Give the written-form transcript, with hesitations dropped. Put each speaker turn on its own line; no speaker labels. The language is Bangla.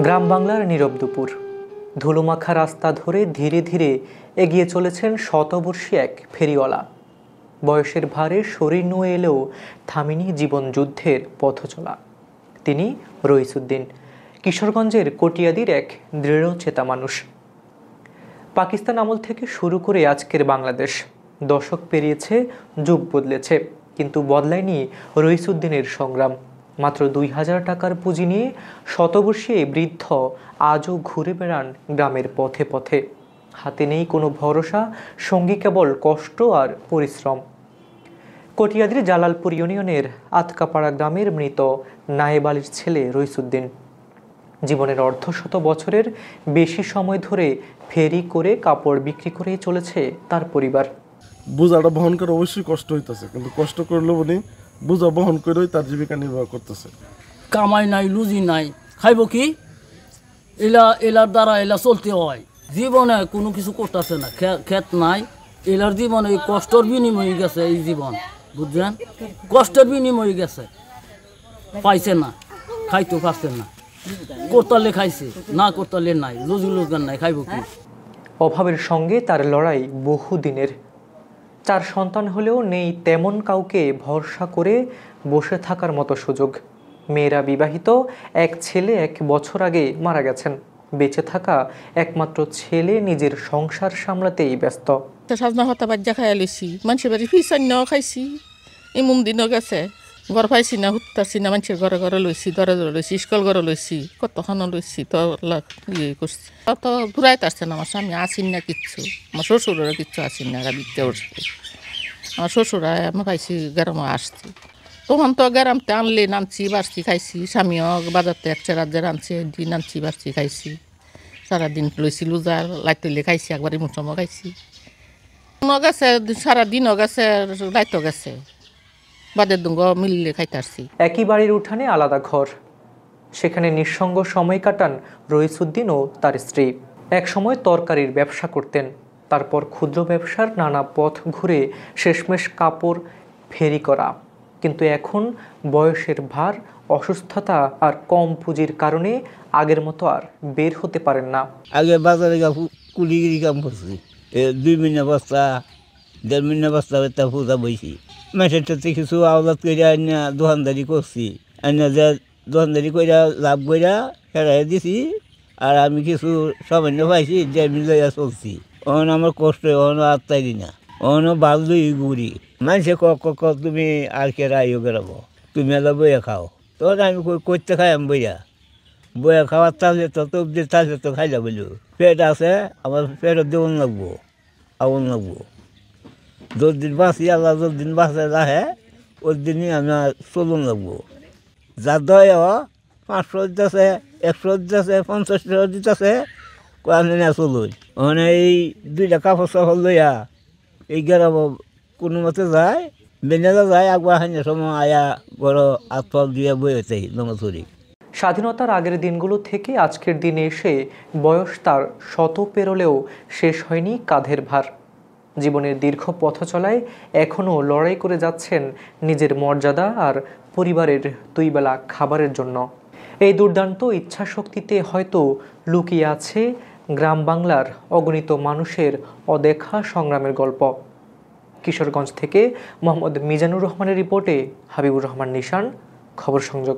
গ্রাম বাংলার নীরব দুপুর, ধুলোমাখা রাস্তা ধরে ধীরে ধীরে এগিয়ে চলেছেন শতবর্ষী এক ফেরিওয়ালা। বয়সের ভারে শরীর নুয়ে এলেও থামেনি জীবন যুদ্ধের পথ চলা। তিনি রইসুদ্দিন, কিশোরগঞ্জের কটিয়াদির এক দৃঢ়চেতা মানুষ। পাকিস্তান আমল থেকে শুরু করে আজকের বাংলাদেশ, দশক পেরিয়েছে, যুগ বদলেছে, কিন্তু বদলায়নি রইসুদ্দিনের সংগ্রাম। মাত্র ২,০০০ টাকার পুঁজি নিয়ে শতবর্ষী এই বৃদ্ধ আজও ঘুরে বেড়ান গ্রামের পথে পথে। হাতে নেই কোনো ভরসা, সঙ্গী কেবল কষ্ট আর পরিশ্রম। কটিয়াদির জালালপুর ইউনিয়নের আতকাপাড়া গ্রামের মৃত নায়েব আলীর ছেলে রইসুদ্দিন। জীবনের অর্ধশত বছরের বেশি সময় ধরে ফেরি করে কাপড় বিক্রি করেই চলেছে তার পরিবার।
বোঝাটা বহন করে অবশ্যই কষ্ট হইতেছে, কিন্তু কষ্ট করলেও উনি বোঝা বহন করেই তার জীবিকা নির্বাহ করতেছে।
কামাই নাই, লুজি নাই, খাইব কি? এলার দ্বারা এলা চলতে হয়। জীবনে কোনো কিছু করতেছে না, ক্ষেত নাই। এলার জীবনে কষ্টর বিনিময়ে গেছে এই জীবন, বুঝলেন? কষ্টের বিনিময়ে গেছে, পাইছে না, খাইতে পারছে না। করতালে খাইছে, না করতালে নাই, লুজি লোজগান নাই, খাইব কি?
অভাবের সঙ্গে তার লড়াই বহুদিনের। 4 সন্তান হলেও নেই তেমন কাউকে ভরসা করে বসে থাকার মতো সুযোগ। মেয়েরা বিবাহিত, এক ছেলে 1 বছর আগে মারা গেছেন। বেঁচে থাকা একমাত্র ছেলে নিজের সংসার সামলাতেই ব্যস্ত।
সাজনা হতা বাজ্যা খাই লইছি, মানুষের বাড়ি ফিসান্নাও খাইছি, এমন দিনও গেছে। ঘর পাইছি না, হুত্তাছি না, মানুষের ঘরে ঘরে লইছি, দরে দরে লইছি, স্কুল ঘরে লইছি, কতখানো লইছি, তো ইয়ে করছি। তো ঘুরাইতে আসছে না আমার স্বামী, আসিন না কিচ্ছু। আমার শ্বশুরেরও কিচ্ছু আসিন না, বিদ্যা উঠছে। আমার শ্বশুরা আমি পাইছি গ্রামে আসছি, তখন তো গ্রামতে আনলে নানছি বাড়ছি খাইছি। স্বামীও বাজারতে একটা রাজ্যে রাঁধছে, দিন আনছি বাড়ছি খাইছি। সারাদিন লইছি লুজার লাইট তৈলে খাইছি, একবার মুসমও খাইছি। গেছে সারাদিনও গেছে, লাইটও গেছে, বাদের দুঙ্গ মিললে খাইতে আসছি।
একই বাড়ির উঠানে আলাদা ঘর, সেখানে নিঃসঙ্গ সময় কাটান রইসুদ্দিন ও তার স্ত্রী। এক সময় তরকারির ব্যবসা করতেন, তারপর ক্ষুদ্র ব্যবসার নানা পথ ঘুরে শেষমেশ কাপড় ফেরি করা। কিন্তু এখন বয়সের ভার, অসুস্থতা আর কম পুঁজির কারণে আগের মতো আর বের হতে পারেন না।
আগে বাজারে কুলিগিরি কাম করছি, 2 মিনা বস্তা 1.5 মিনা বস্তা একটা পূজা বইছি। মেসের সাথে কিছু আওলাদ করে আনিয়া দোকানদারি করছি, আনিয়া যে দোকানদারি করে লাভ করে ফেরাই দিছি। আর আমি কিছু সামান্য পাইছি, 1.5 মিলিয়া চলছি। অন আমার কষ্ট, অন আত্মাই না, অন বালুই গুড়ি। মানুষে ক তুমি আর কে রাইও বেরাবো, তুমি এলা বইয়া খাও। তখন আমি করতে খাই, আমি বইয়া খাওয়ার তাহলে তো অব্দি তাহলে তো খাইলা বললো। পেট আছে আমার, পেটত দেবন লাগবো, আগুন লাগবো। যতদিন বাঁচি, আল্লাহ যতদিন বাঁচে রাখে, ওই দিনই আমার চলুন লাগবো। যার দয় 500 দিতেছে, 100 দিতেছে, 50 টাকা দিতেছে, কোয়ানে না চলুন। মানে এই 2টা কাপড় চাপড় লইয়া এই গ্রাম কোনো মতে যায়, বেনেলা যায়, একবার হাইনের সময় আয়া বড় আতফল দিয়ে বইতে নমছড়ি।
স্বাধীনতার আগের দিনগুলো থেকে আজকের দিনে এসে বয়স তার 100 পেরোলেও শেষ হয়নি কাঁধের ভার। জীবনের দীর্ঘ পথ চলায় এখনও লড়াই করে যাচ্ছেন নিজের মর্যাদা আর পরিবারের 2 বেলা খাবারের জন্য। এই দুর্দান্ত ইচ্ছাশক্তিতে হয়তো লুকিয়ে আছে গ্রাম বাংলার অগণিত মানুষের অদেখা সংগ্রামের গল্প। কিশোরগঞ্জ থেকে মোহাম্মদ মিজানুর রহমানের রিপোর্টে হাবিবুর রহমান নিশান, খবর সংযোগ।